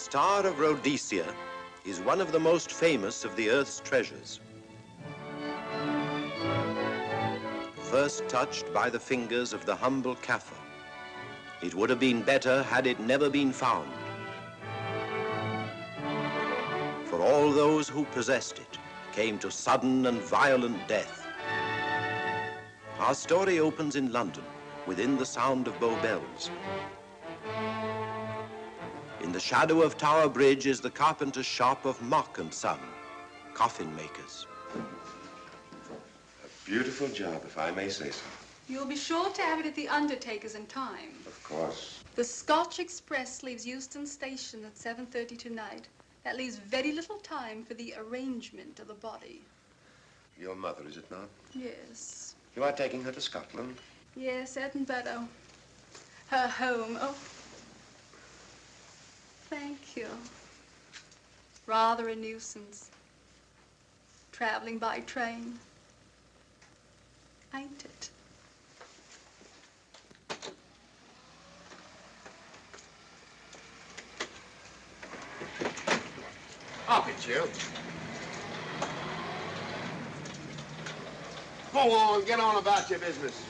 Star of Rhodesia is one of the most famous of the Earth's treasures. First touched by the fingers of the humble Kaffir, it would have been better had it never been found. For all those who possessed it came to sudden and violent death. Our story opens in London, within the sound of Bow Bells. In the shadow of Tower Bridge is the carpenter's shop of Mock and Son, coffin makers. A beautiful job, if I may say so. You'll be sure to have it at the undertaker's in time. Of course. The Scotch Express leaves Euston Station at 7:30 tonight. That leaves very little time for the arrangement of the body. Your mother, is it not? Yes. You are taking her to Scotland? Yes, Edinburgh. Her home. Oh. Thank you. Rather a nuisance. Traveling by train. Ain't it? Up it, you. Go on, get on about your business.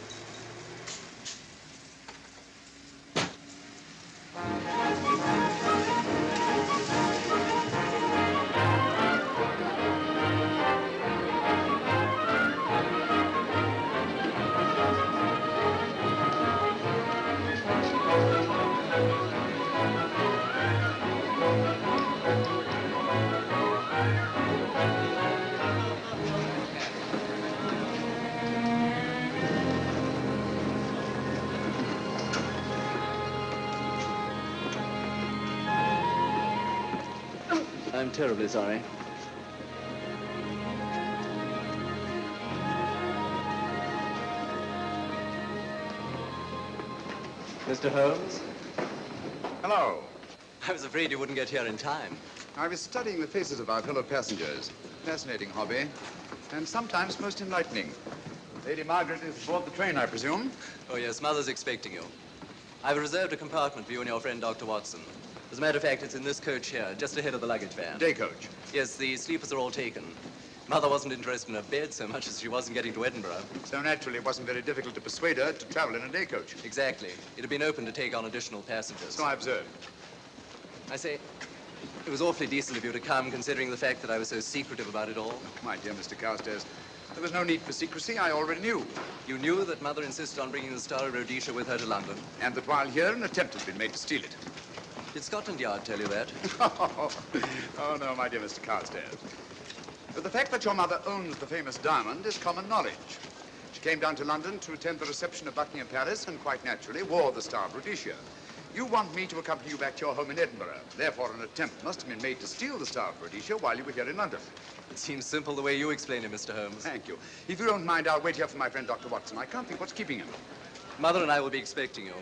I'm terribly sorry. Mr. Holmes? Hello. I was afraid you wouldn't get here in time. I was studying the faces of our fellow passengers. Fascinating hobby, and sometimes most enlightening. Lady Margaret is aboard the train, I presume? Oh, yes, Mother's expecting you. I've reserved a compartment for you and your friend, Dr. Watson. As a matter of fact, it's in this coach here, just ahead of the luggage van. Day coach? Yes, the sleepers are all taken. Mother wasn't interested in a bed so much as she wasn't getting to Edinburgh. So naturally, it wasn't very difficult to persuade her to travel in a day coach. Exactly. It had been open to take on additional passengers. So I observed. I say, it was awfully decent of you to come, considering the fact that I was so secretive about it all. My dear Mr. Carstairs, there was no need for secrecy. I already knew. You knew that Mother insisted on bringing the Star of Rhodesia with her to London? And that while here, an attempt has been made to steal it. Did Scotland Yard tell you that? Oh, no, my dear Mr. Carstairs. But the fact that your mother owns the famous diamond is common knowledge. She came down to London to attend the reception of Buckingham Palace and quite naturally wore the Star of Rhodesia. You want me to accompany you back to your home in Edinburgh. Therefore, an attempt must have been made to steal the Star of Rhodesia while you were here in London. It seems simple the way you explain it, Mr. Holmes. Thank you. If you don't mind, I'll wait here for my friend, Dr. Watson. I can't think what's keeping him. Mother and I will be expecting you.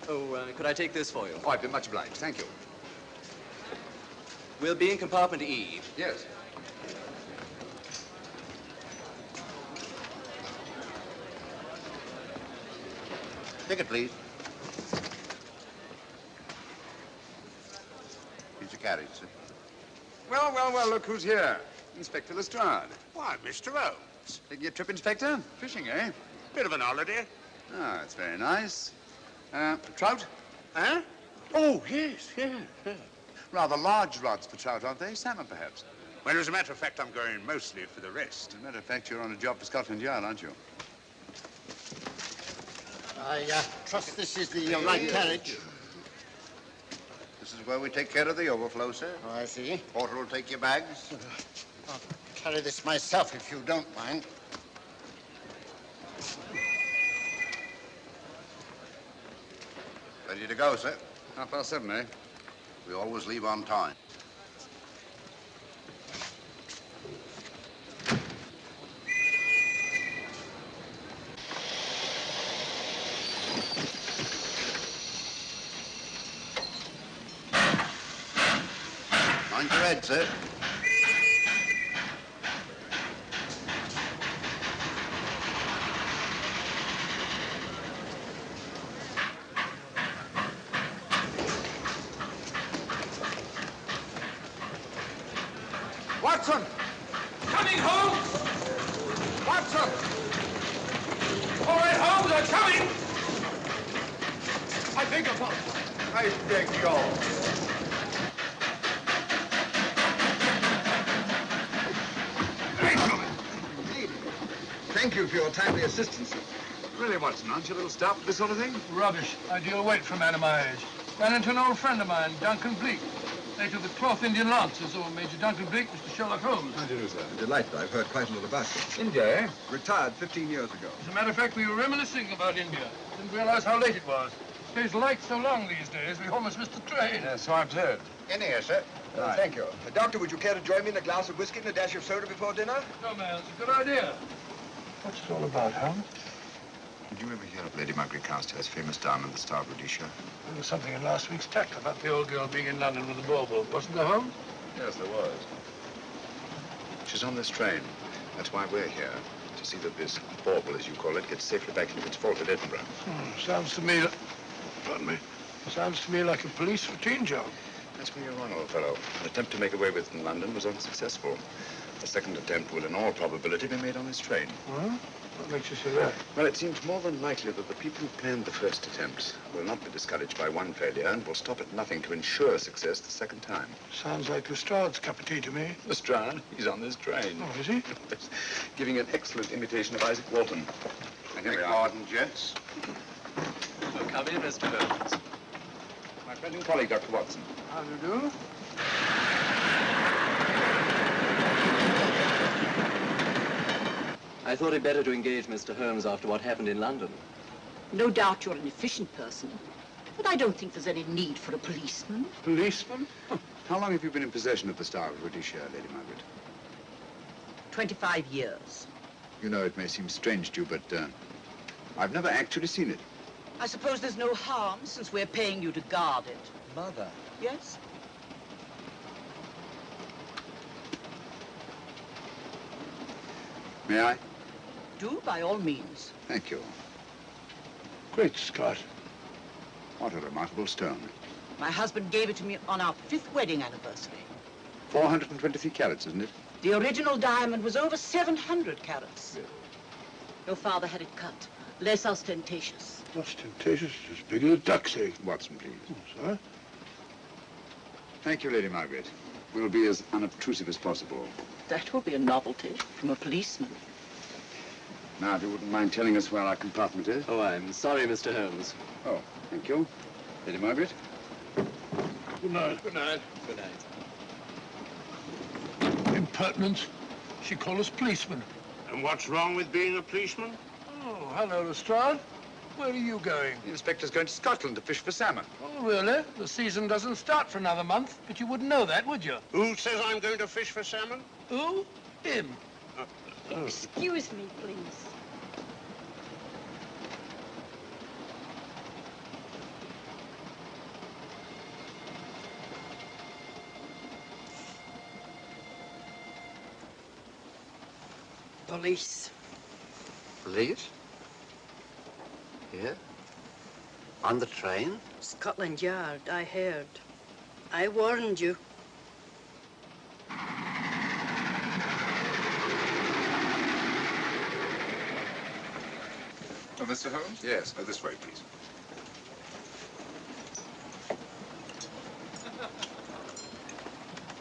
Oh, could I take this for you? Oh, I'd be much obliged. Thank you. We'll be in compartment E. Yes. Ticket, please. Here's your carriage, sir. Well, well, well, look who's here. Inspector Lestrade. Why, Mr. Holmes. Taking a trip, Inspector? Fishing, eh? Bit of an holiday. Ah, that's very nice. Trout? Huh? Oh, yes, yeah. Rather large rods for trout, aren't they? Salmon, perhaps? Well, as a matter of fact, I'm going mostly for the rest. As a matter of fact, you're on a job for Scotland Yard, aren't you? I trust this is the right carriage. This is where we take care of the overflow, sir. Oh, I see. Porter will take your bags. I'll carry this myself if you don't mind. Ready to go, sir. 7:30, eh? We always leave on time. Mind your head, sir. Watson! Coming, Holmes! Watson! All right, Holmes, I'm coming! I beg your pardon. I beg yours. Thank you for your timely assistance. Really, Watson, aren't you a little stout for this sort of thing? Rubbish. Ideal weight for a man of my age. Ran into an old friend of mine, Duncan-Bleek. Later the 12th Indian Lancers, or Major Duncan-Bleek, Mr. Sherlock Holmes. How do you do, sir? Delighted. I've heard quite a lot about you. India, eh? Retired 15 years ago. As a matter of fact, we were reminiscing about India. Didn't realize how late it was. Stays light so long these days, we almost missed the train. So I've heard. In here, sir. Right. Thank you. Doctor, would you care to join me in a glass of whiskey and a dash of soda before dinner? No, man, it's a good idea. What's it all about, Holmes? Did you ever hear of Lady Margaret Carstairs' famous diamond, the Star of Rhodesia? There was something in last week's text about the old girl being in London with a bauble, wasn't there, Holmes? Yes, there was. She's on this train. That's why we're here. To see that this bauble, as you call it, gets safely back into its vault at Edinburgh. Sounds to me... Pardon me. Sounds to me like a police routine job. That's where you're on, old fellow. An attempt to make away with it in London was unsuccessful. A second attempt will, in all probability, be made on this train. Well, what makes you say that? Well, it seems more than likely that the people who planned the first attempt will not be discouraged by one failure and will stop at nothing to ensure success the second time. Sounds like Lestrade's cup of tea to me. Lestrade? He's on this train. Oh, is he? Giving an excellent imitation of Isaac Walton. And here we are. Pardon, gents. Oh, come in, Mr. Holmes. My friend and colleague, Dr. Watson. How do you do? I thought it better to engage Mr. Holmes after what happened in London. No doubt you're an efficient person, but I don't think there's any need for a policeman. Policeman? How long have you been in possession of the Star of Rhodesia, Lady Margaret? 25 years. You know, it may seem strange to you, but I've never actually seen it. I suppose there's no harm since we're paying you to guard it. Mother. Yes? May I? Do, by all means. Thank you. Great Scott. What a remarkable stone. My husband gave it to me on our 5th wedding anniversary. 423 carats, isn't it? The original diamond was over 700 carats. Yeah. Your father had it cut, less ostentatious. Ostentatious, as big as a duck's egg. Watson, please. Oh, sir? Thank you, Lady Margaret. We'll be as unobtrusive as possible. That will be a novelty from a policeman. Now, if you wouldn't mind telling us where our compartment is. Oh, I'm sorry, Mr. Holmes. Oh, thank you. Lady Margaret? Good night. Good night. Good night. Impertinence. She called us policemen. And what's wrong with being a policeman? Oh, hello, Lestrade. Where are you going? The inspector's going to Scotland to fish for salmon. Oh, really? The season doesn't start for another month, but you wouldn't know that, would you? Who says I'm going to fish for salmon? Who? Him. Excuse me, please. Police. Police? Here? On the train? Scotland Yard, I heard. I warned you. Oh, Mr. Holmes? Yes. This way, please.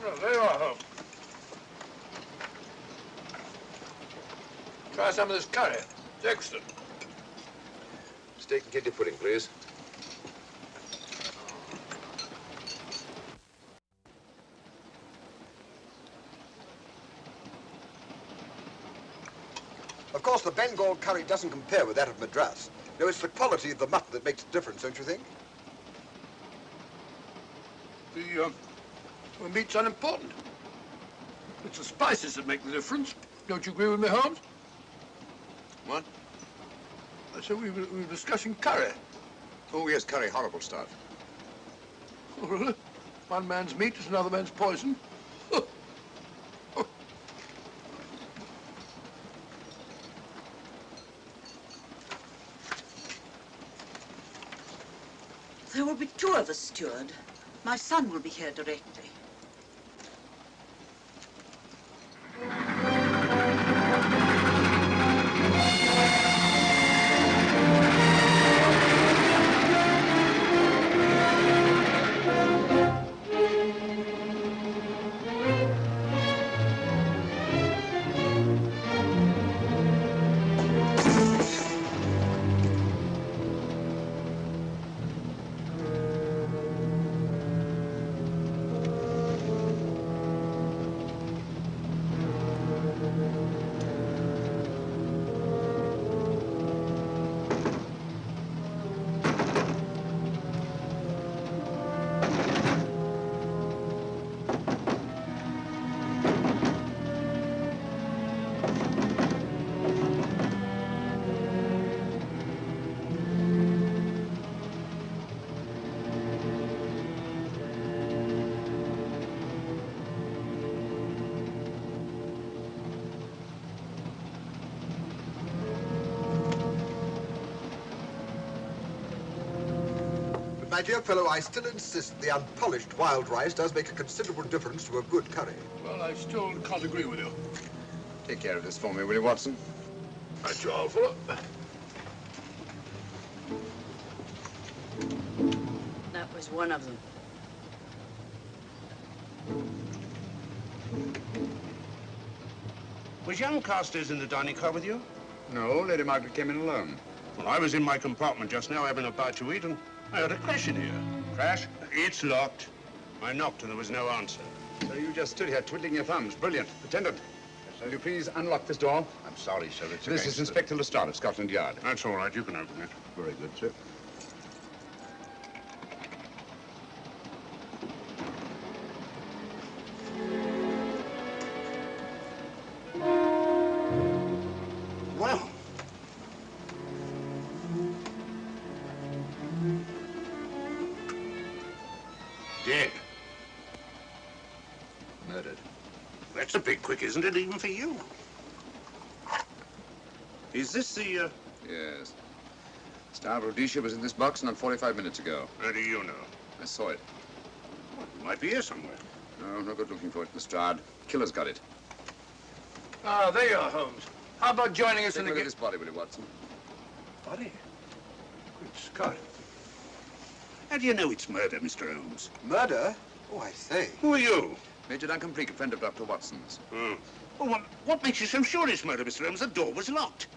Oh, there you are, Holmes. Try some of this curry. It's excellent. Steak and kidney pudding, please. Of course, the Bengal curry doesn't compare with that of Madras. No, it's the quality of the mutton that makes the difference, don't you think? The meat's unimportant. It's the spices that make the difference. Don't you agree with me, Holmes? What? I said we were discussing curry. Oh, yes, curry, horrible stuff. Oh, really? One man's meat is another man's poison. There will be 2 of us, steward. My son will be here directly. But, my dear fellow, I still insist the unpolished wild rice does make a considerable difference to a good curry. Well, I still can't agree with you. Take care of this for me, will you, Watson? That's all, fellow. That was one of them. Was young Carstairs in the dining car with you? No, Lady Margaret came in alone. Well, I was in my compartment just now having a bite to eat, and I heard a crash in here. Crash? It's locked. I knocked and there was no answer. So you just stood here twiddling your thumbs. Brilliant. Attendant, will you please unlock this door? I'm sorry, sir. It's This is Inspector Lestrade of Scotland Yard. That's all right. You can open it. Very good, sir. Well. Dead. Murdered. That's a bit quick, isn't it, even for you? Is this the, Yes. Star of Rhodesia was in this box not 45 minutes ago. How do you know? I saw it. Well, it might be here somewhere. No, no good looking for it, Lestrade. Killer's got it. Ah, there you are, Holmes. How about joining us Take in a the look at this body, will you, Watson? Body? Good Scott. How do you know it's murder, Mr. Holmes? Murder? Oh, I say. Who are you? Major Duncan-Bleek, a friend of Dr. Watson's. Oh. Well, what makes you so sure it's murder, Mr. Holmes? The door was locked.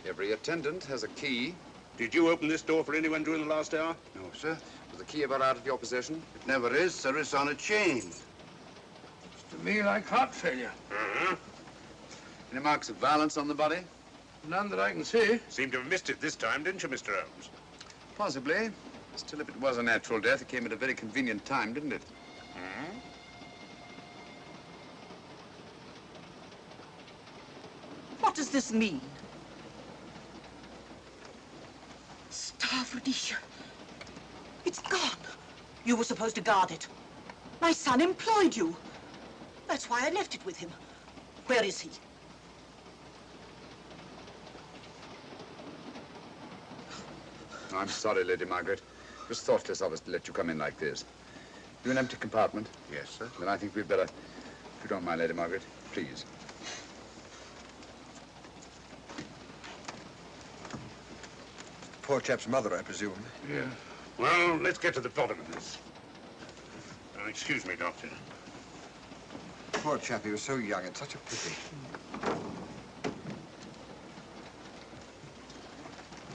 Every attendant has a key. Did you open this door for anyone during the last hour? No, sir. Was the key ever out of your possession? It never is, sir. It's on a chain. Looks to me like heart failure. Uh-huh. Any marks of violence on the body? None that I can see. Seemed to have missed it this time, didn't you, Mr. Holmes? Possibly. Still, if it was a natural death, it came at a very convenient time, didn't it? Hmm? What does this mean? Star of Rhodesia. It's gone. You were supposed to guard it. My son employed you. That's why I left it with him. Where is he? I'm sorry, Lady Margaret. It was thoughtless of us to let you come in like this. You an empty compartment? Yes, sir. Then I think we'd better, if you don't mind, Lady Margaret, please. Poor chap's mother, I presume. Yeah. Well, let's get to the bottom of this. Now, excuse me, Doctor. Poor chap, he was so young. It's such a pity.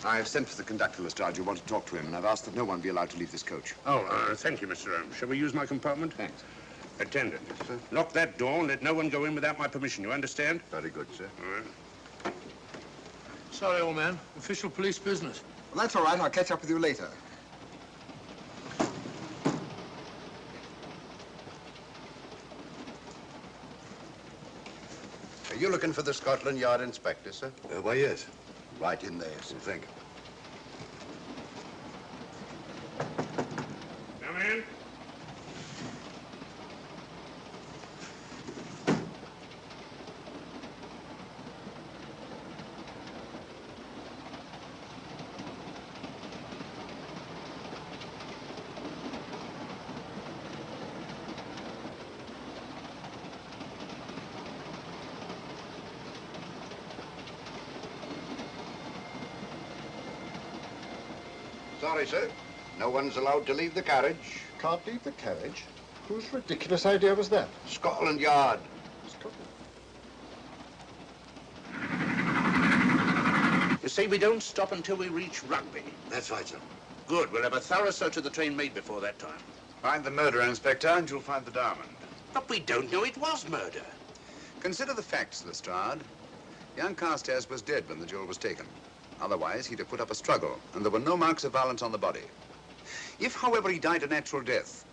I've sent for the conductor, Lestrade. You want to talk to him, and I've asked that no one be allowed to leave this coach. Oh, thank you, Mr. Holmes. Shall we use my compartment? Thanks. Attendant, sir. Lock that door and let no one go in without my permission. You understand? Very good, sir. All right. Sorry, old man. Official police business. Well, that's all right. I'll catch up with you later. Are you looking for the Scotland Yard inspector, sir? Why, yes. Right in there, sir. Thank you. Come in. Sorry, sir. No one's allowed to leave the carriage. Can't leave the carriage? Whose ridiculous idea was that? Scotland Yard. You see, we don't stop until we reach Rugby. That's right, sir. Good. We'll have a thorough search of the train made before that time. Find the murderer, Inspector, and you'll find the diamond. But we don't know it was murder. Consider the facts, Lestrade. Young Carstairs was dead when the jewel was taken. Otherwise, he'd have put up a struggle, and there were no marks of violence on the body. If, however, he died a natural death,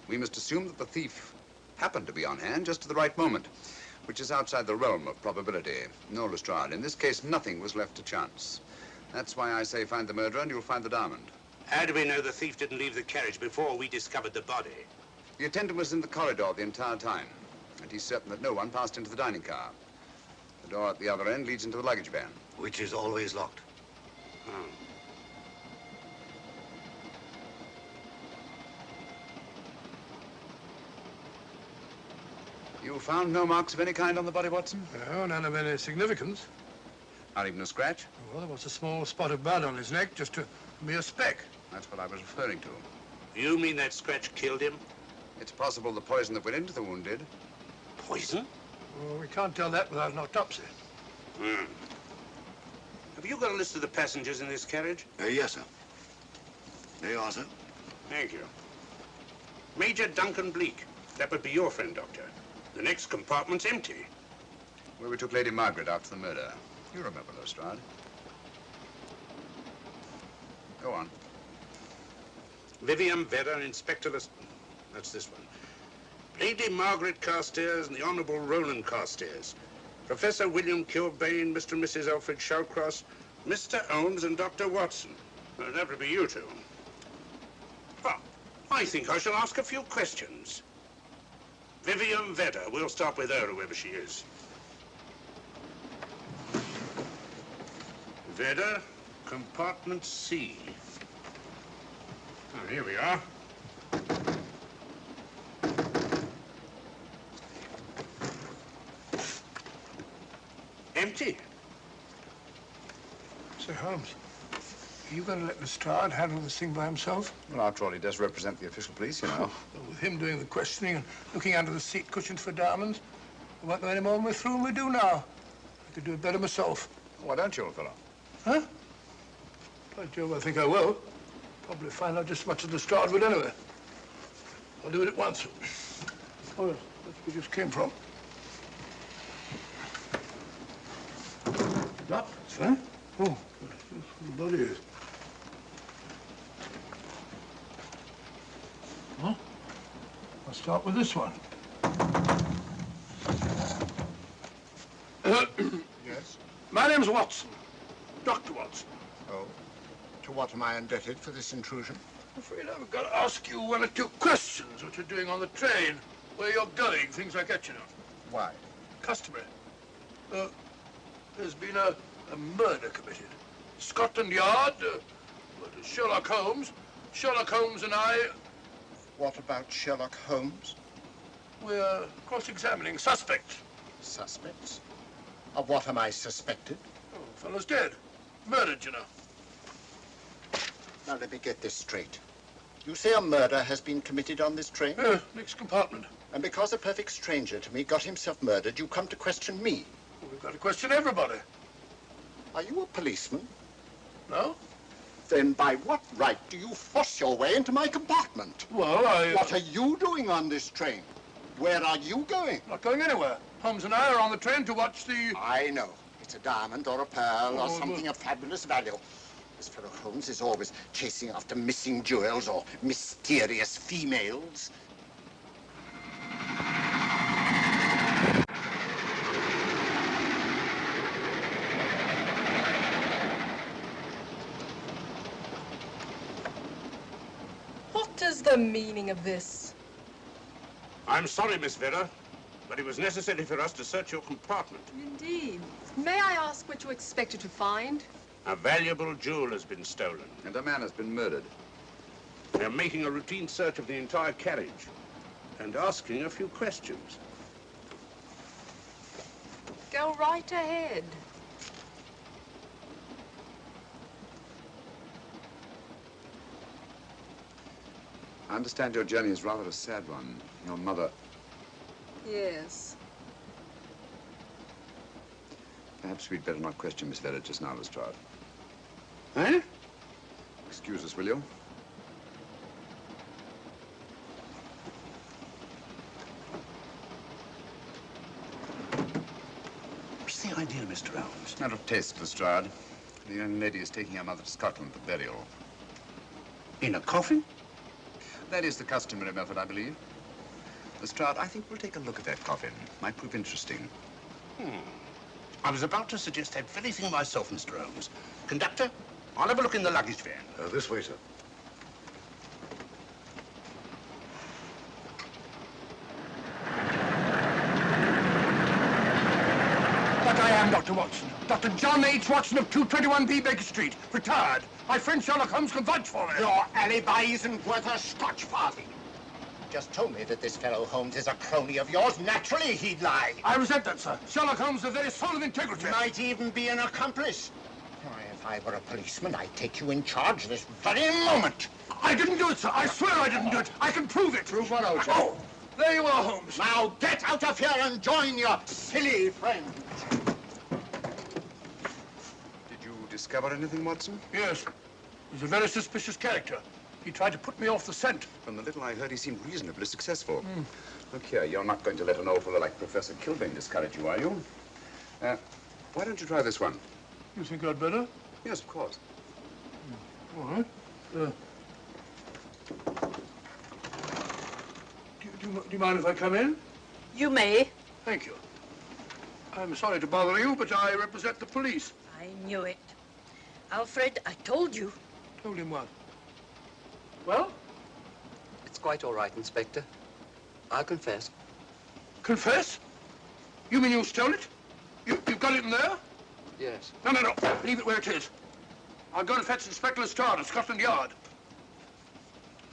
we must assume that the thief happened to be on hand just at the right moment, which is outside the realm of probability. No, Lestrade, in this case, nothing was left to chance. That's why I say find the murderer and you'll find the diamond. How do we know the thief didn't leave the carriage before we discovered the body? The attendant was in the corridor the entire time, and he's certain that no one passed into the dining car. The door at the other end leads into the luggage van. Which is always locked. Oh. You found no marks of any kind on the body, Watson? No, none of any significance. Not even a scratch? Well, there was a small spot of blood on his neck, just a mere speck. That's what I was referring to. You mean that scratch killed him? It's possible the poison that went into the wound did. Poison? Well, we can't tell that without an autopsy. Hmm. Have you got a list of the passengers in this carriage? Yes, sir. There you are, sir. Thank you. Major Duncan-Bleek. That would be your friend, Doctor. The next compartment's empty. Where we took Lady Margaret after the murder. You remember, Lestrade. Go on. Vivian Vedder, Inspector Lestrade. That's this one. Lady Margaret Carstairs and the Honorable Roland Carstairs. Professor William Kilbane, Mr. and Mrs. Alfred Shallcross, Mr. Holmes and Dr. Watson. That would be you two. Well, I think I shall ask a few questions. Vivian Vedder. We'll start with her, whoever she is. Vedder, compartment C. Oh, here we are. Empty. Sir Holmes, are you going to let Lestrade handle this thing by himself? Well, after all, he does represent the official police, you know. Well, with him doing the questioning and looking under the seat cushions for diamonds, we won't know any more than we're through and we do now. I could do it better myself. Why don't you, old fellow? Huh? By Jove, I think I will. Probably find out just as much as Lestrade would anyway. I'll do it at once. Oh, yes, that's where we just came from. What? Sir? Oh, that's where the body is. Huh? I'll start with this one. Yes? My name's Watson. Dr. Watson. Oh. To what am I indebted for this intrusion? I'm afraid I've got to ask you one or two questions. What you're doing on the train, where you're going, things like that, you know. Why? Customary. There's been a murder committed. Scotland Yard, Sherlock Holmes. Sherlock Holmes and I... What about Sherlock Holmes? We're cross-examining suspects. Suspects? Of what am I suspected? Oh, the fellow's dead. Murdered, you know. Now, let me get this straight. You say a murder has been committed on this train? Next compartment. And because a perfect stranger to me got himself murdered, you come to question me? Well, we've got to question everybody. Are you a policeman? No? Then by what right do you force your way into my compartment? Well, What are you doing on this train? Where are you going? Not going anywhere. Holmes and I are on the train to watch the... I know. It's a diamond or a pearl or something of fabulous value. This fellow Holmes is always chasing after missing jewels or mysterious females. What is the meaning of this? I'm sorry, Miss Vedder, but it was necessary for us to search your compartment. Indeed. May I ask what you expected to find? A valuable jewel has been stolen. And a man has been murdered. They're making a routine search of the entire carriage and asking a few questions. Go right ahead. I understand your journey is rather a sad one. Your mother... Yes. Perhaps we'd better not question Miss Vedder just now, Lestrade. Eh? Excuse us, will you? What's the idea, Mr. Holmes? Out of taste, Lestrade. The young lady is taking her mother to Scotland for burial. In a coffin? That is the customary method, I believe. Lestrade, I think we'll take a look at that coffin. Might prove interesting. I was about to suggest that very thing myself, Mr. Holmes. Conductor, I'll have a look in the luggage van. This way, sir. That I am, Dr. Watson. Dr. John H. Watson of 221B Baker Street, retired. My friend Sherlock Holmes can vouch for me. Your alibi isn't worth a Scotch farthing. just told me that this fellow Holmes is a crony of yours. Naturally, he'd lie. I resent that, sir. Sherlock Holmes is a very soul of integrity. Might even be an accomplice. Why, if I were a policeman, I'd take you in charge this very moment. I didn't do it, sir. I swear I didn't do it. I can prove it. Prove what, old chap? Oh, there you are, Holmes. Now get out of here and join your silly friend. Did you discover anything, Watson? Yes. He's a very suspicious character. He tried to put me off the scent. From the little I heard, he seemed reasonably successful. Look here, you're not going to let an old fellow like Professor Kilbane discourage you, are you? Why don't you try this one? You think I'd better? Yes, of course. All right. Do you mind if I come in? You may. Thank you. I'm sorry to bother you, but I represent the police. I knew it. Alfred, I told you. Told him what? Well? It's quite all right, Inspector. I'll confess. Confess? You mean you stole it? You've got it in there? Yes. No. Leave it where it is. I'll go and fetch Inspector Lestrade at Scotland Yard.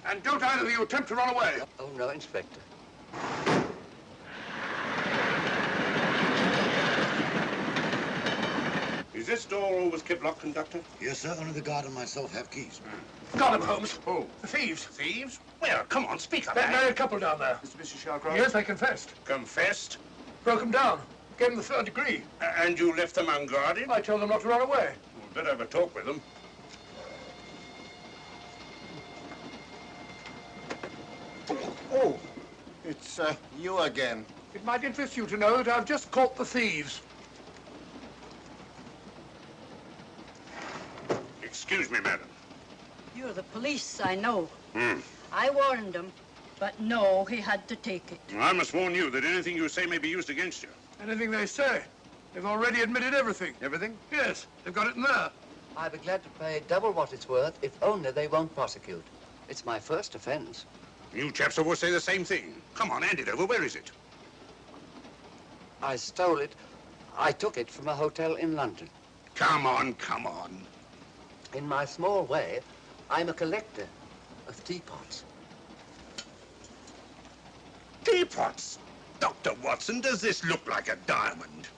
And don't either of you attempt to run away. Oh, no, Inspector. Is this door always kept locked, Conductor? Yes, sir. Only the guard and myself have keys. Got him, Holmes. Oh. The thieves. Thieves? Well, come on, speak up. That married couple down there. Mr. Shalcroft? Yes, they confessed. Confessed? Broke them down. Gave them the 3rd degree. And you left them unguarded? I told them not to run away. We'd better have a talk with them. Oh, it's you again. It might interest you to know that I've just caught the thieves. Excuse me, madam. You're the police, I know. I warned him, but no, he had to take it. I must warn you that anything you say may be used against you. Anything they say. They've already admitted everything. Everything? Yes, they've got it in there. I'd be glad to pay double what it's worth if only they won't prosecute. It's my first offense. You chaps always say the same thing. Come on, hand it over. Where is it? I stole it. I took it from a hotel in London. Come on. In my small way, I'm a collector of teapots. Teapots? Dr. Watson, does this look like a diamond?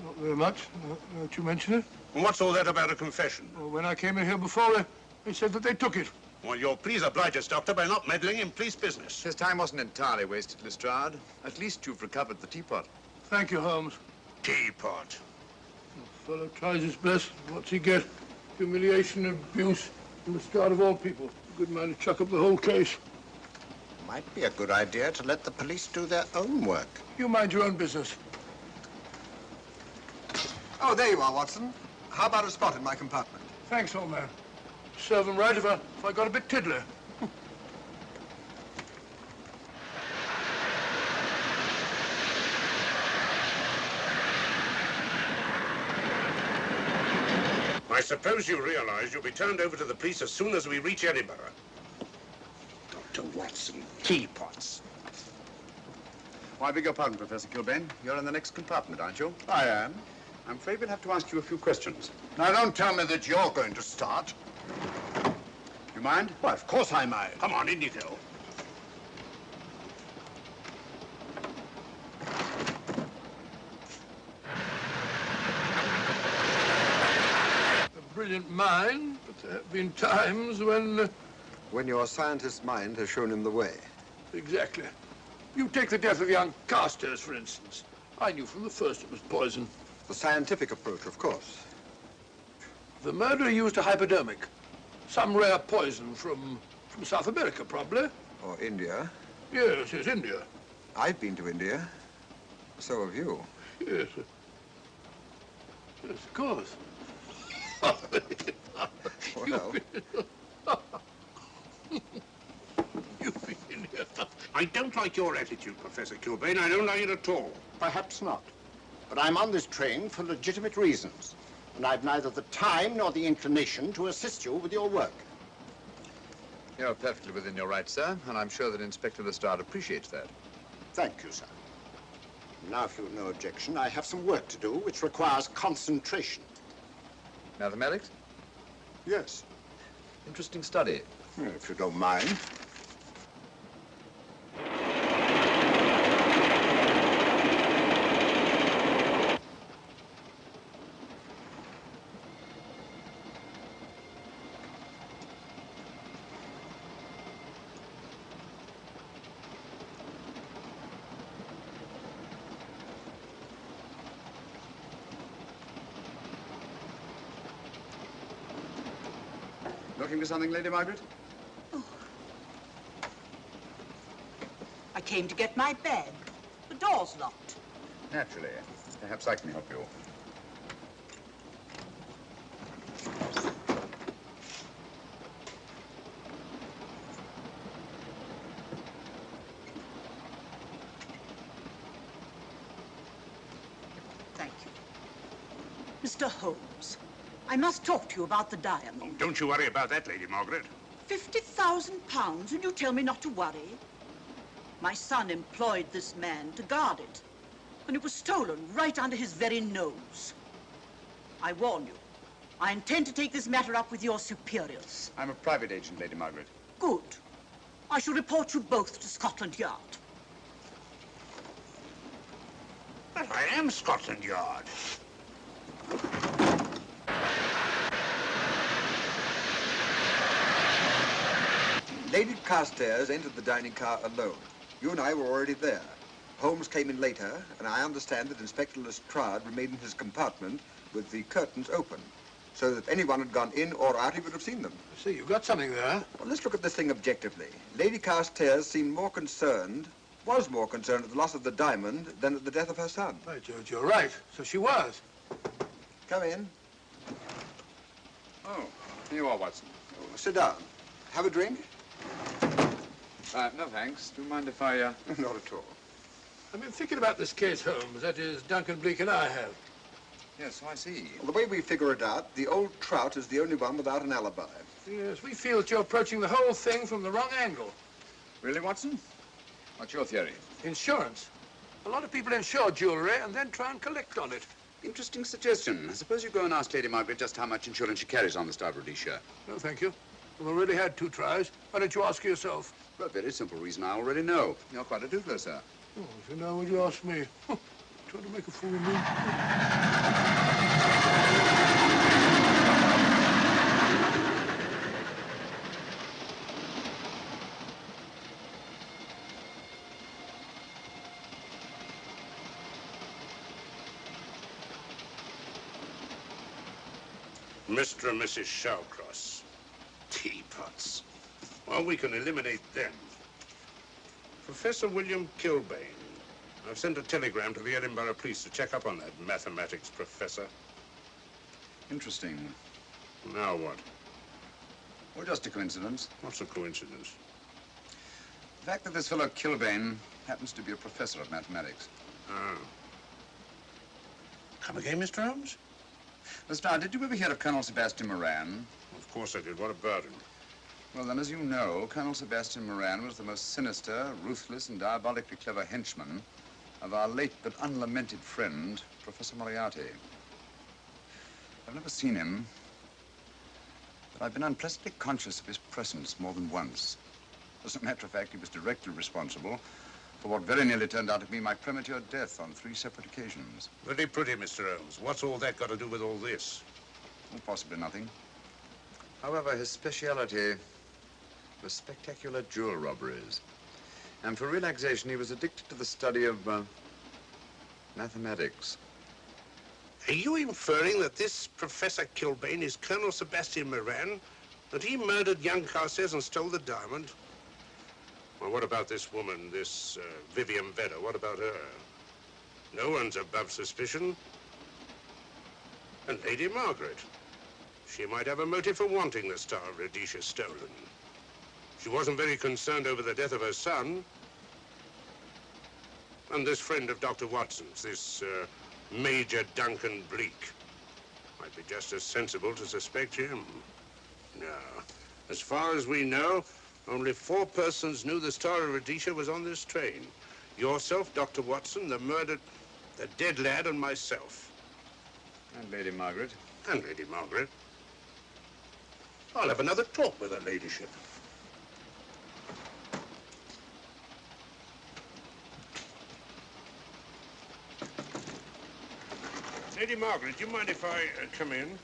Not very much, now that you mention it. And what's all that about a confession? Well, when I came in here before, they said that they took it. Well, you'll please oblige us, Doctor, by not meddling in police business. His time wasn't entirely wasted, Lestrade. At least you've recovered the teapot. Thank you, Holmes. Teapot. The fellow tries his best. What's he get? Humiliation and abuse from the start of all people. A good man to chuck up the whole case. Might be a good idea to let the police do their own work. You mind your own business. Oh, there you are, Watson. How about a spot in my compartment? Thanks, old man. Serve him right if I got a bit tiddler. I suppose you realize you'll be turned over to the police as soon as we reach Edinburgh. Dr. Watson, teapots. Oh, I beg your pardon, Professor Kilbane. You're in the next compartment, aren't you? I am. I'm afraid we'll have to ask you a few questions. Now, don't tell me that you're going to start. You mind? Well, of course I mind. Come on, in you go. A brilliant mind, but there have been times when... When your scientist's mind has shown him the way. Exactly. You take the death of young Carstairs, for instance. I knew from the first it was poison. The scientific approach, of course. The murderer used a hypodermic. Some rare poison from South America, probably. Or India. Yes, India. I've been to India. So have you. Yes. Yes, of course. Well, You've been in here. I don't like your attitude, Professor Kilbane. I don't like it at all. Perhaps not. But I'm on this train for legitimate reasons. And I've neither the time nor the inclination to assist you with your work. You're perfectly within your rights, sir, and I'm sure that Inspector Lestrade appreciates that. Thank you, sir. Now, if you've no objection, I have some work to do which requires concentration. Mathematics? Yes. Interesting study. If you don't mind. Looking for something, Lady Margaret? Oh. I came to get my bag. The door's locked. Naturally. Perhaps I can help you. Thank you. Mr. Holmes, I must talk to you about the diamond. Oh, don't you worry about that, Lady Margaret. £50,000, and you tell me not to worry? My son employed this man to guard it, and it was stolen right under his very nose. I warn you, I intend to take this matter up with your superiors. I'm a private agent, Lady Margaret. Good. I shall report you both to Scotland Yard. But I am Scotland Yard. Lady Carstairs entered the dining car alone. You and I were already there. Holmes came in later, and I understand that Inspector Lestrade remained in his compartment with the curtains open, so that if anyone had gone in or out, he would have seen them. I see, you've got something there. Well, let's look at this thing objectively. Lady Carstairs seemed more concerned, was more concerned at the loss of the diamond than at the death of her son. By George, you're right. So she was. Come in. Oh, here you are, Watson. Oh, sit down. Have a drink? No, thanks. Do you mind if I, Not at all. I've been thinking about this case, Holmes. That is, Duncan-Bleek and I have. Yes, so I see. Well, the way we figure it out, the old trout is the only one without an alibi. Yes, we feel that you're approaching the whole thing from the wrong angle. Really, Watson? What's your theory? Insurance. A lot of people insure jewelry and then try and collect on it. Interesting suggestion. I suppose you go and ask Lady Margaret just how much insurance she carries on the Star of Rhodesia. No, thank you. We've already had 2 tries. Why don't you ask her yourself? For a very simple reason I already know. You're quite a doodler, sir. Oh, if you know, would you ask me? Trying to make a fool of me. Mr. and Mrs. Shawcross. Teapots. Well, we can eliminate them. Professor William Kilbane. I've sent a telegram to the Edinburgh police to check up on that mathematics professor. Interesting. Now what? Well, just a coincidence. What's a coincidence? The fact that this fellow Kilbane happens to be a professor of mathematics. Ah. Come again, Mr. Holmes? Lestrade, did you ever hear of Colonel Sebastian Moran? Of course I did. What about him? Well, then, as you know, Colonel Sebastian Moran was the most sinister, ruthless, and diabolically clever henchman of our late but unlamented friend, Professor Moriarty. I've never seen him, but I've been unpleasantly conscious of his presence more than once. As a matter of fact, he was directly responsible for what very nearly turned out to be my premature death on 3 separate occasions. Very pretty, Mr. Holmes. What's all that got to do with all this? Well, possibly nothing. However, his speciality was spectacular jewel robberies. And for relaxation, he was addicted to the study of mathematics. Are you inferring that this Professor Kilbane is Colonel Sebastian Moran? That he murdered young Carstairs and stole the diamond? Well, what about this woman, this Vivian Vedder? What about her? No one's above suspicion. And Lady Margaret. She might have a motive for wanting the Star of Rhodesia stolen. She wasn't very concerned over the death of her son. And this friend of Dr. Watson's, this Major Duncan-Bleek, might be just as sensible to suspect him. No. As far as we know, only 4 persons knew the Star of Rhodesia was on this train. Yourself, Dr. Watson, the dead lad, and myself. And Lady Margaret. And Lady Margaret. I'll have another talk with her ladyship. Lady Margaret, do you mind if I come in?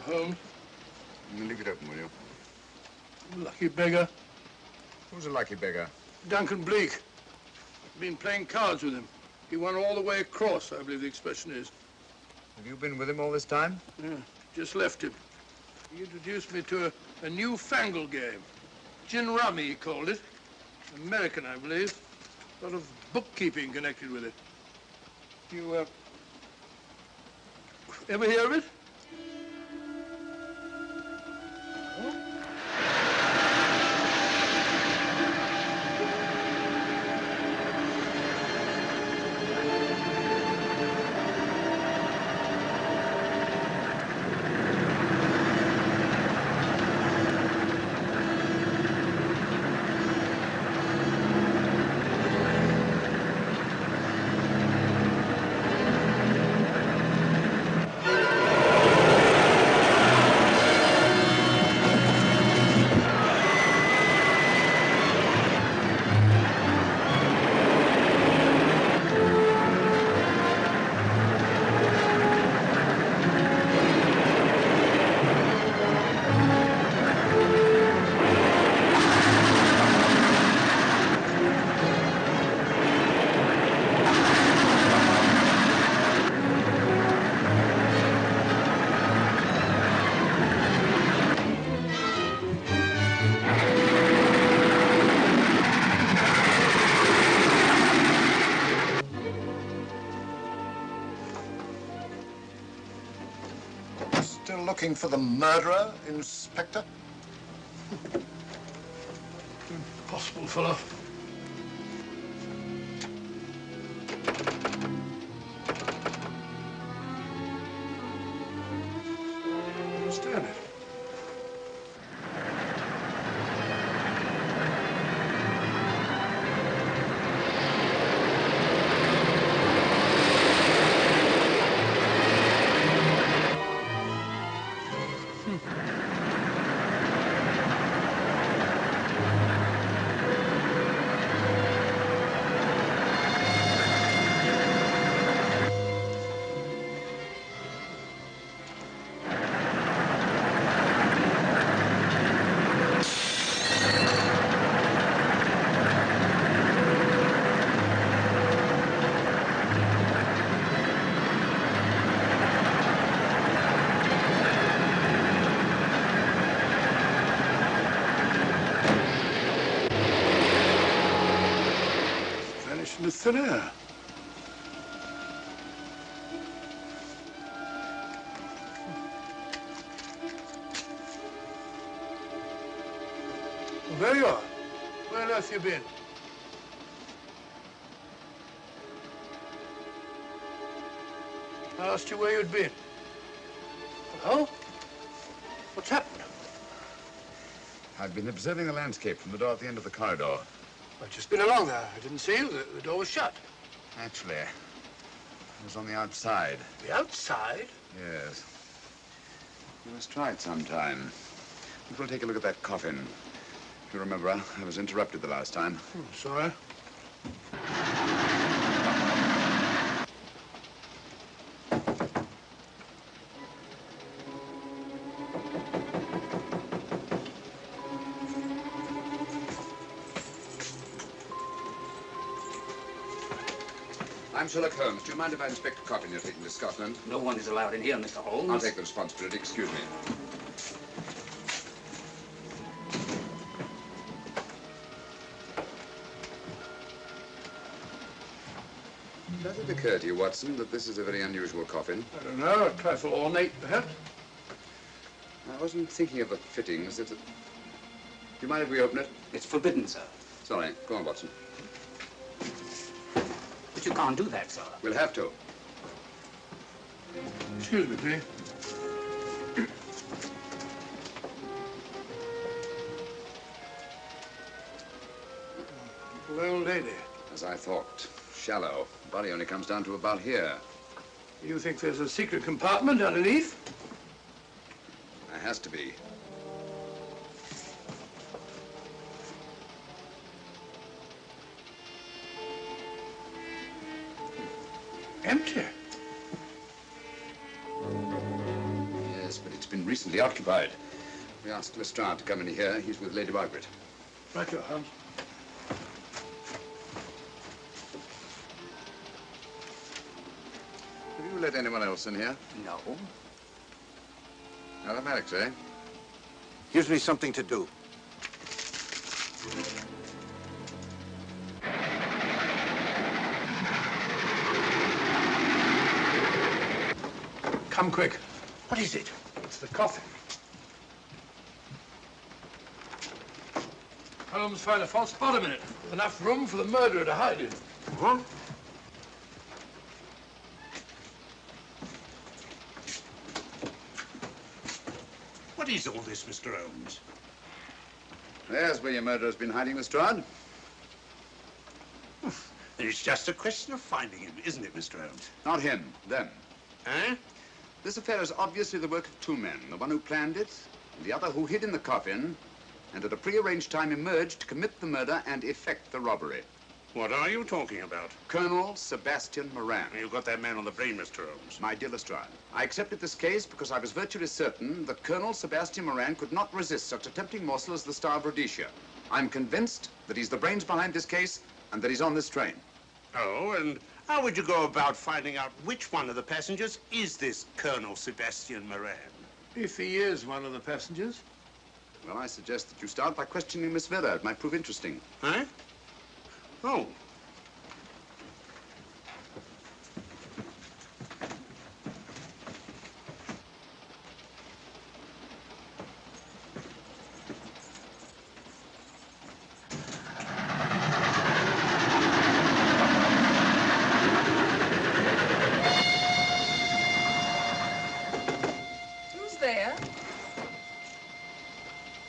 Holmes. Leave it open, will you? Lucky beggar. Who's a lucky beggar? Duncan-Bleek. Been playing cards with him. He won all the way across, I believe the expression is. Have you been with him all this time? Yeah, just left him. He introduced me to a newfangled game. Gin rummy, he called it. American, I believe. A lot of bookkeeping connected with it. You, ever hear of it? Still looking for the murderer, Inspector? Impossible, fellow. I don't understand it. Into thin air. Well, there you are. Where on earth have you been? I asked you where you'd been. Hello? What's happened? I've been observing the landscape from the door at the end of the corridor. I've just been along there. I didn't see you. The door was shut. Actually, I was on the outside. The outside? Yes. You must try it sometime. We'll take a look at that coffin. If you remember, I was interrupted the last time. Sorry. I'm Sherlock Holmes. Do you mind if I inspect a coffin you're taking to Scotland? No one is allowed in here, Mr. Holmes. I'll take the responsibility. Excuse me. Does it occur to you, Watson, that this is a very unusual coffin? I don't know. A trifle ornate, perhaps. I wasn't thinking of the fittings. Do you mind if we open it? It's forbidden, sir. Sorry. Go on, Watson. But you can't do that, sir. We'll have to. Excuse me, please. Little old lady. As I thought. Shallow. Body only comes down to about here. You think there's a secret compartment underneath? There has to be. Empty. Yes, but it's been recently occupied. We asked Lestrade to come in here. He's with Lady Margaret. Right, your Holmes. Have you let anyone else in here? No. Automatics, eh? Gives me something to do. Come quick. What is it? It's the coffin. Holmes found a false bottom in it. Enough room for the murderer to hide in. Huh? What is all this, Mr. Holmes? There's where your murderer's been hiding, Lestrade. It's just a question of finding him, isn't it, Mr. Holmes? Not him, them. Eh? This affair is obviously the work of two men, the one who planned it, and the other who hid in the coffin, and at a prearranged time emerged to commit the murder and effect the robbery. What are you talking about? Colonel Sebastian Moran. You got that man on the brain, Mr. Holmes. My dear Lestrade, I accepted this case because I was virtually certain that Colonel Sebastian Moran could not resist such a tempting morsel as the Star of Rhodesia. I'm convinced that he's the brains behind this case and that he's on this train. Oh, and how would you go about finding out which one of the passengers is this Colonel Sebastian Moran? If he is one of the passengers. Well, I suggest that you start by questioning Miss Vedder. It might prove interesting. Huh? Oh. Who's there?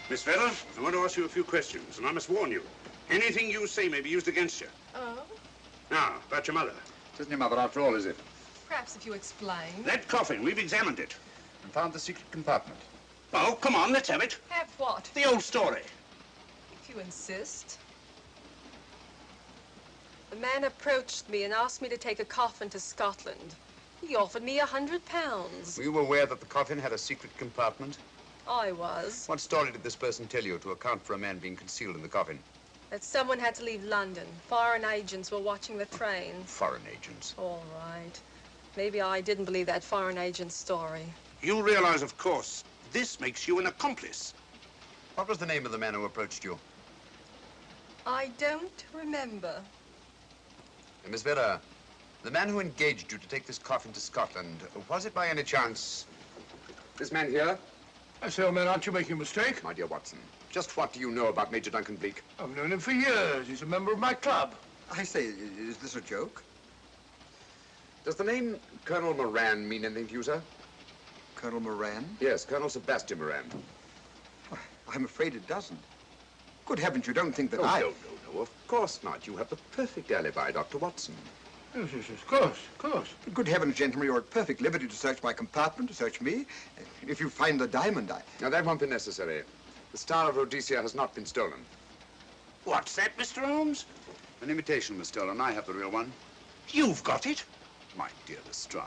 Miss Vedder, I want to ask you a few questions, and I must warn you. Anything you say may be used against you. Oh? Now, about your mother. It isn't your mother after all, is it? Perhaps if you explain. That coffin, we've examined it. And found the secret compartment. Oh, come on, let's have it. Have what? The old story. If you insist. The man approached me and asked me to take a coffin to Scotland. He offered me £100. Were you aware that the coffin had a secret compartment? I was. What story did this person tell you to account for a man being concealed in the coffin? That someone had to leave London. Foreign agents were watching the train. Foreign agents. All right. Maybe I didn't believe that foreign agent story. You realize, of course, this makes you an accomplice. What was the name of the man who approached you? I don't remember. Miss Vedder, the man who engaged you to take this coffin to Scotland, was it by any chance this man here? I say, old man, aren't you making a mistake? My dear Watson, just what do you know about Major Duncan-Bleek? I've known him for years. He's a member of my club. I say, is this a joke? Does the name Colonel Moran mean anything to you, sir? Colonel Moran? Yes, Colonel Sebastian Moran. I'm afraid it doesn't. Good heavens, you don't think that No, I... of course not. You have the perfect alibi, Dr. Watson. Yes, of course, of course. But good heavens, gentlemen, you're at perfect liberty to search my compartment, to search me. If you find the diamond, Now, that won't be necessary. The Star of Rhodesia has not been stolen. What's that, Mr. Holmes? An imitation was stolen. I have the real one. You've got it? My dear Lestrade,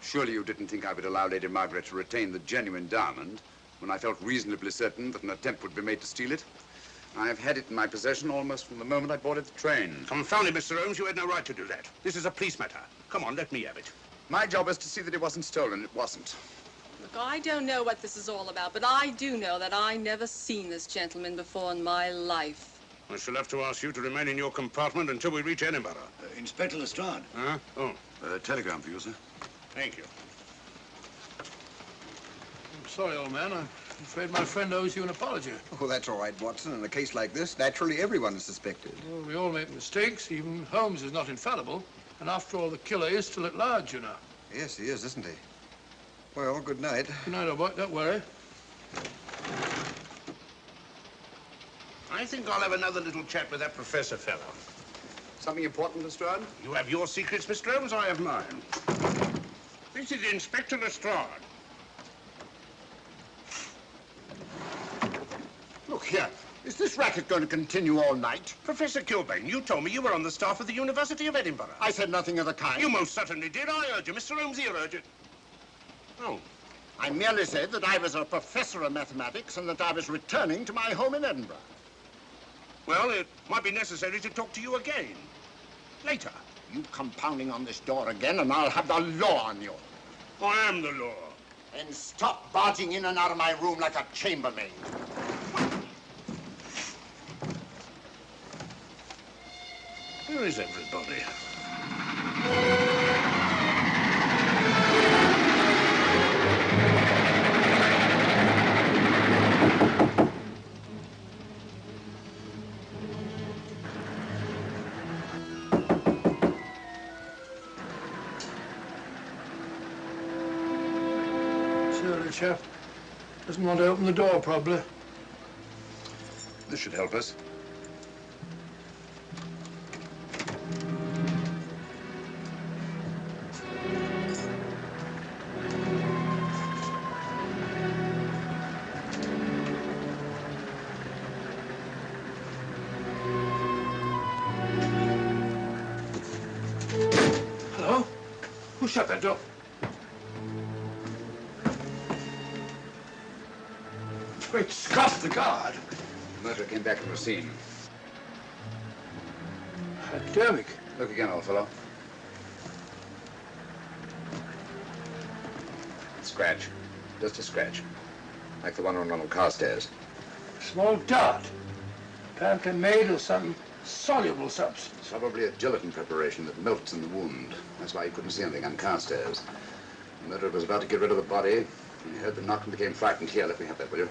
surely you didn't think I would allow Lady Margaret to retain the genuine diamond when I felt reasonably certain that an attempt would be made to steal it? I have had it in my possession almost from the moment I boarded the train. Confound it, Mr. Holmes, you had no right to do that. This is a police matter. Come on, let me have it. My job is to see that it wasn't stolen. It wasn't. Look, I don't know what this is all about, but I do know that I never seen this gentleman before in my life. I shall have to ask you to remain in your compartment until we reach Edinburgh. Inspector Lestrade. Huh? Oh, Telegram for you, sir. thank you. I'm sorry, old man. I'm afraid my friend owes you an apology. Oh, that's all right, Watson. In a case like this, naturally everyone is suspected. Well, we all make mistakes. Even Holmes is not infallible. And after all, the killer is still at large, you know. Yes, he is, isn't he? Well, good night. Good night, old boy. Don't worry. I think I'll have another little chat with that professor fellow. Something important, Lestrade? You have your secrets, Mr. Holmes, I have mine. This is Inspector Lestrade. Look here. Is this racket going to continue all night? Professor Kilbane, you told me you were on the staff of the University of Edinburgh. I said nothing of the kind. You most certainly did. I urge you. Mr. Holmes here urged it. Oh, I merely said that I was a professor of mathematics and that I was returning to my home in Edinburgh. Well, it might be necessary to talk to you again. Later. You come pounding on this door again and I'll have the law on you. I am the law. Then stop barging in and out of my room like a chambermaid. Where is everybody? Surely, chap. Doesn't want to open the door, probably. This should help us. Hello? Who shut that door? Great Scott, the guard. The murderer came back from the scene. Hypodermic. Look again, old fellow. Scratch. Just a scratch. Like the one on Ronald Carstairs. Small dart. Apparently made of some soluble substance. Probably a gelatin preparation that melts in the wound. That's why you couldn't see anything on Carstairs. The murderer was about to get rid of the body. He heard the knock and became frightened. Here, let me have that, will you?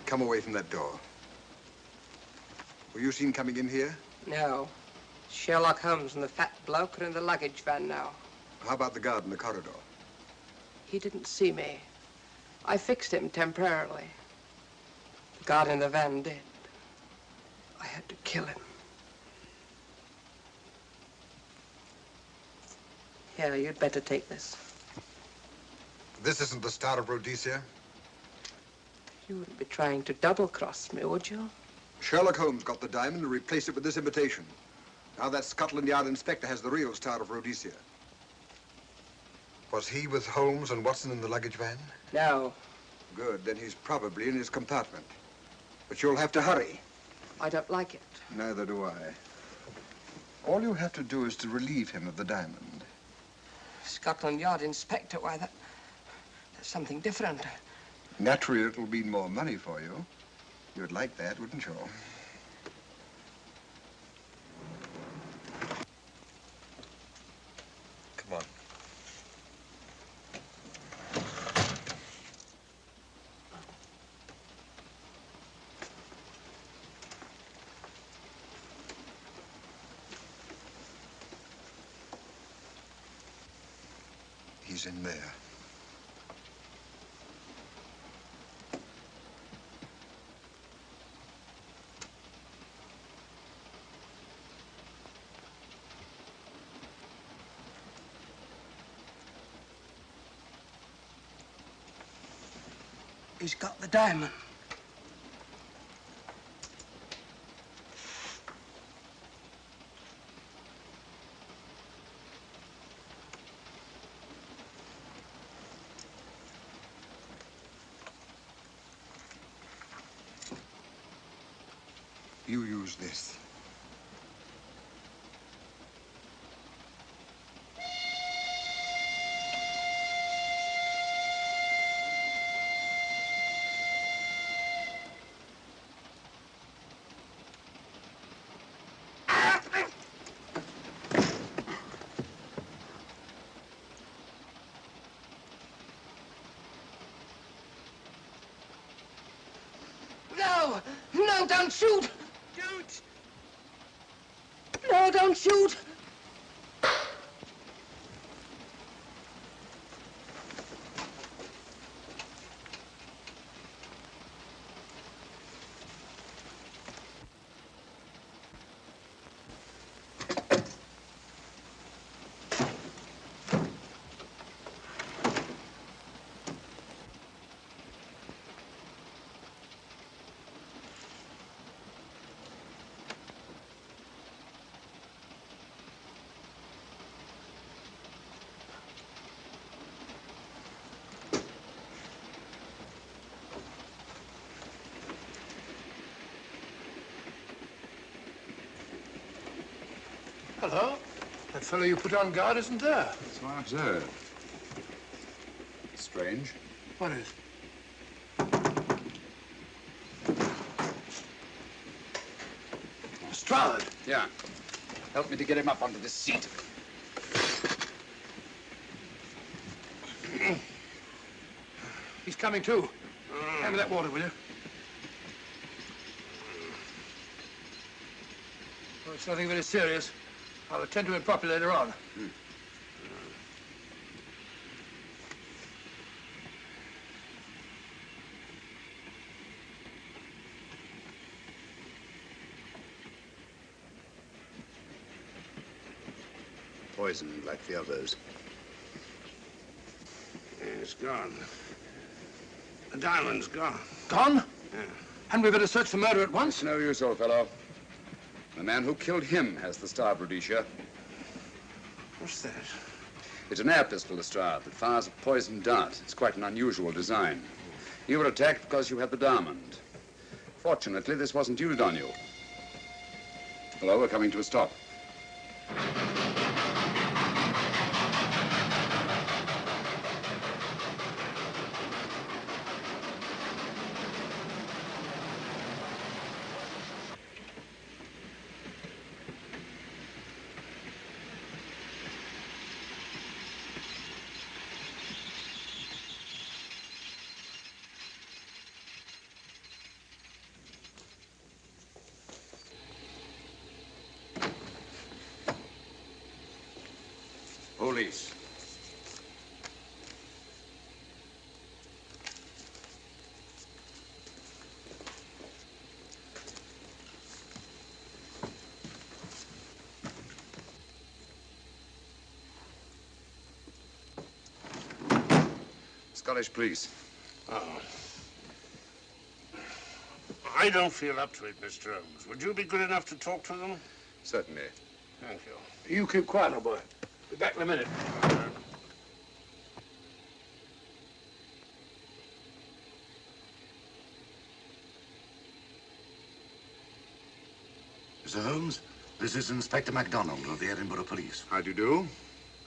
Come away from that door. Were you seen coming in here? No. Sherlock Holmes and the fat bloke are in the luggage van now. How about the guard in the corridor? He didn't see me. I fixed him temporarily. The guard in the van did. I had to kill him. Here, you'd better take this. This isn't the Star of Rhodesia? You wouldn't be trying to double-cross me, would you? Sherlock Holmes got the diamond and replaced it with this imitation. Now that Scotland Yard inspector has the real Star of Rhodesia. Was he with Holmes and Watson in the luggage van? No. Good, then he's probably in his compartment. But you'll have to hurry. I don't like it. Neither do I. All you have to do is to relieve him of the diamond. Scotland Yard inspector, why, that's something different. Naturally, it'll mean more money for you. You'd like that, wouldn't you? Come on. He's in there. He's got the diamond. You use this. No! No, don't shoot! Don't! No, don't shoot! Hello. That fellow you put on guard isn't there. So I observed. Strange. What is? Lestrade. Yeah. Help me to get him up onto this seat. He's coming too. Hand me that water, will you? Well, it's nothing very serious. I'll attend to it properly later on. Poisoned like the others. Yeah, it's gone. The diamond's gone. Gone? Yeah. Hadn't we better search the murder at once? It's no use, old fellow. The man who killed him has the Star of Rhodesia. What's that? It's an air pistol, Lestrade, that fires a poisoned dart. It's quite an unusual design. You were attacked because you had the diamond. Fortunately, this wasn't used on you. Hello, we're coming to a stop. Police. Scottish police. Oh. I don't feel up to it, Mr. Holmes. Would you be good enough to talk to them? Certainly. Thank you. You keep quiet, old boy. Be back in a minute. Mr. Holmes, this is Inspector MacDonald of the Edinburgh Police. How do you do?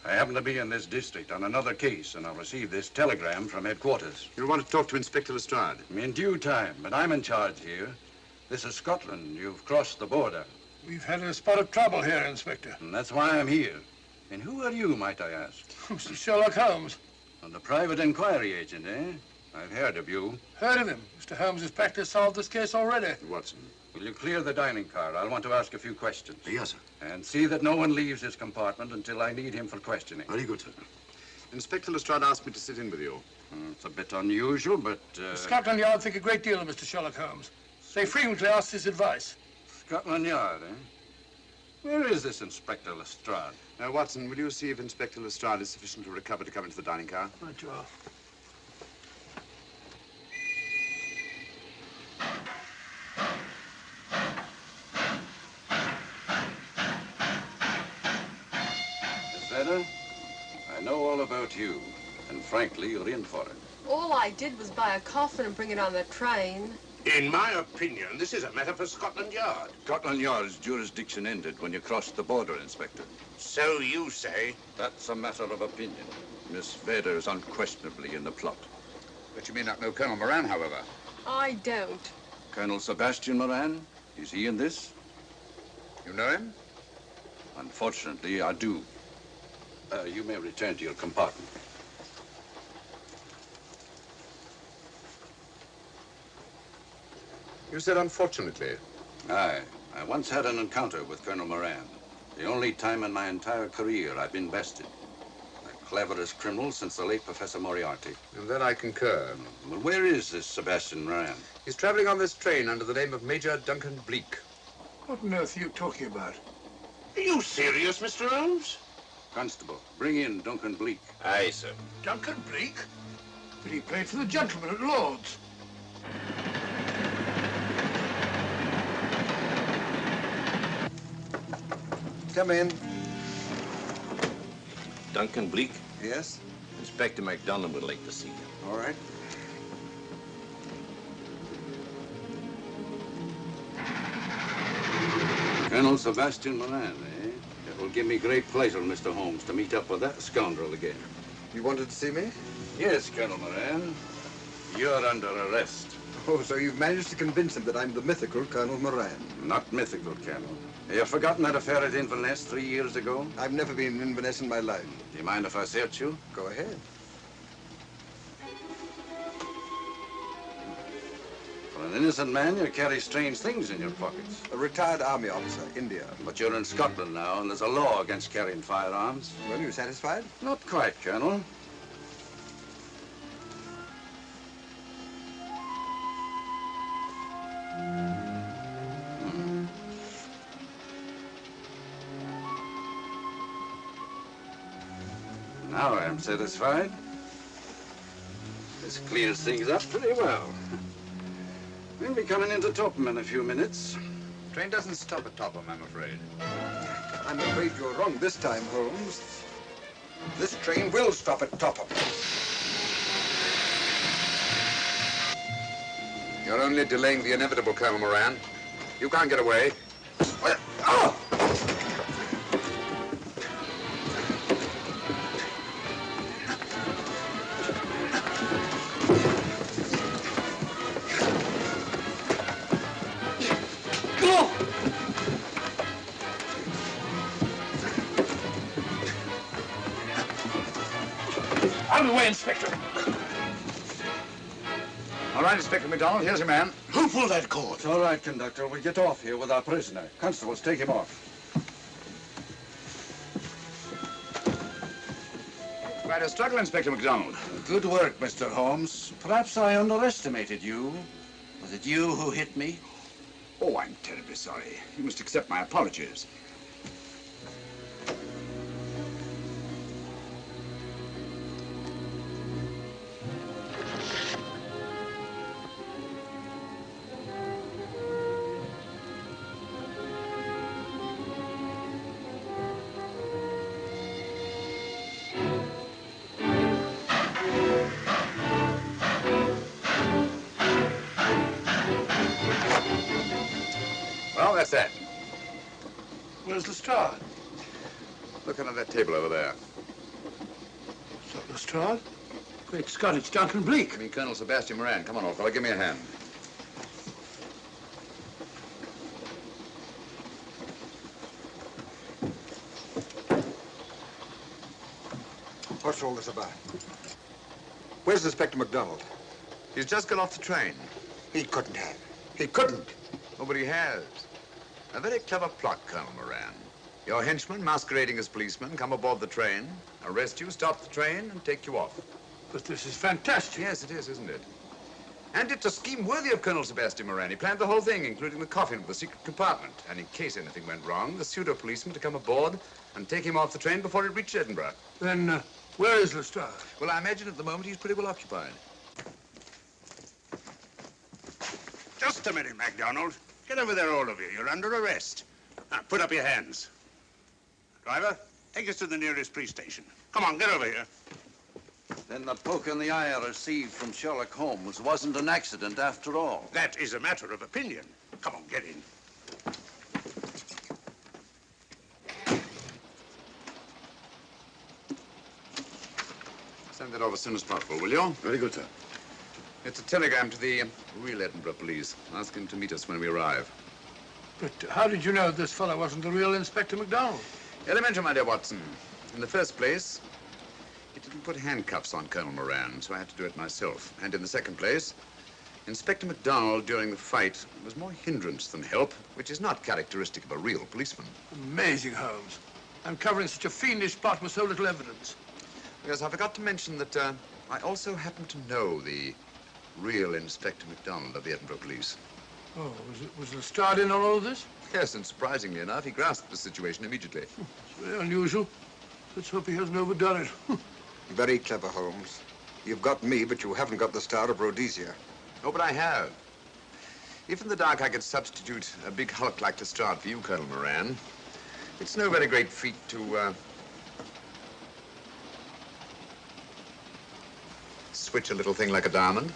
I happen to be in this district on another case, and I'll receive this telegram from headquarters. You'll want to talk to Inspector Lestrade. In due time, but I'm in charge here. This is Scotland. You've crossed the border. We've had a spot of trouble here, Inspector. And that's why I'm here. And who are you, might I ask? Mr. Sherlock Holmes. And the private inquiry agent, eh? I've heard of you. Heard of him. Mr. Holmes has practically solved this case already. Watson. Will you clear the dining car? I'll want to ask a few questions. Yes, sir. And see that no one leaves his compartment until I need him for questioning. Very good, sir. Inspector Lestrade asked me to sit in with you. It's a bit unusual, but... Scotland Yard think a great deal of Mr. Sherlock Holmes. They frequently ask his advice. Scotland Yard, eh? Where is this Inspector Lestrade? Now, Watson, will you see if Inspector Lestrade is sufficiently recovered to come into the dining car? Right, you are. Miss Vedder, I know all about you, and frankly, you're in for it. All I did was buy a coffin and bring it on the train. In my opinion, this is a matter for Scotland Yard. Scotland Yard's jurisdiction ended when you crossed the border, Inspector. So you say? That's a matter of opinion. Miss Vedder is unquestionably in the plot. But you may not know Colonel Moran, however. I don't. Colonel Sebastian Moran, is he in this? You know him? Unfortunately, I do. You may return to your compartment. You said unfortunately. Aye. I once had an encounter with Colonel Moran. The only time in my entire career I've been bested. The cleverest criminal since the late Professor Moriarty. And then I concur. Well, where is this Sebastian Moran? He's traveling on this train under the name of Major Duncan-Bleek. What on earth are you talking about? Are you serious, Mr. Holmes? Constable, bring in Duncan-Bleek. Aye, sir. Duncan-Bleek? But he played for the gentleman at Lord's. Come in. Duncan-Bleek? Yes? Inspector MacDonald would like to see you. All right. Colonel Sebastian Moran, eh? It will give me great pleasure, Mr. Holmes, to meet up with that scoundrel again. You wanted to see me? Yes, Colonel Moran. You're under arrest. Oh, so you've managed to convince him that I'm the mythical Colonel Moran. Not mythical, Colonel. You've forgotten that affair at Inverness 3 years ago? I've never been in Inverness in my life. Do you mind if I search you? Go ahead. For an innocent man, you carry strange things in your pockets. A retired army officer, India. But you're in Scotland now, and there's a law against carrying firearms. Well, you satisfied? Not quite, Colonel. Now I am satisfied. This clears things up pretty well. We'll be coming into Topham in a few minutes. Train doesn't stop at Topham, I'm afraid. I'm afraid you're wrong this time, Holmes. This train will stop at Topham. You're only delaying the inevitable, Colonel Moran. You can't get away. Oh! Out of the way, Inspector. All right, Inspector MacDonald, here's your man. Who pulled that cord? It's all right, conductor. We'll get off here with our prisoner. Constables, take him off. Quite a struggle, Inspector MacDonald. Good work, Mr. Holmes. Perhaps I underestimated you. Was it you who hit me? Oh, I'm terribly sorry. You must accept my apologies. Well, that's that. Where's Lestrade? Look under that table over there. Is that Lestrade? Great Scott, it's Duncan-Bleek. I mean, Colonel Sebastian Moran. Come on, old fellow, give me a hand. What's all this about? Where's Inspector MacDonald? He's just got off the train. He couldn't have. He couldn't. Nobody has. A very clever plot, Colonel Moran. Your henchmen, masquerading as policemen, come aboard the train, arrest you, stop the train, and take you off. But this is fantastic. Yes, it is, isn't it? And it's a scheme worthy of Colonel Sebastian Moran. He planned the whole thing, including the coffin with the secret compartment. And in case anything went wrong, the pseudo-policeman to come aboard and take him off the train before it reached Edinburgh. Then, where is Lestrade? Well, I imagine at the moment he's pretty well occupied. Just a minute, MacDonald. Get over there, all of you. You're under arrest. Now, put up your hands. Driver, take us to the nearest police station. Come on, get over here. Then the poke in the eye I received from Sherlock Holmes wasn't an accident after all. That is a matter of opinion. Come on, get in. Send that off as soon as possible, will you? Very good, sir. It's a telegram to the real Edinburgh police. Ask him to meet us when we arrive. But how did you know this fellow wasn't the real Inspector MacDonald? Elementary, my dear Watson. In the first place, he didn't put handcuffs on Colonel Moran, so I had to do it myself. And in the second place, Inspector MacDonald during the fight was more hindrance than help, which is not characteristic of a real policeman. Amazing, Holmes. I'm covering such a fiendish plot with so little evidence. Yes, I forgot to mention that I also happen to know the real Inspector MacDonald of the Edinburgh Police. Oh, was Lestrade in on all of this? Yes, and surprisingly enough, he grasped the situation immediately. It's very unusual. Let's hope he hasn't overdone it. Very clever, Holmes. You've got me, but you haven't got the Star of Rhodesia. Oh, but I have. If in the dark I could substitute a big hulk like Lestrade for you, Colonel Moran, it's no very great feat to, switch a little thing like a diamond.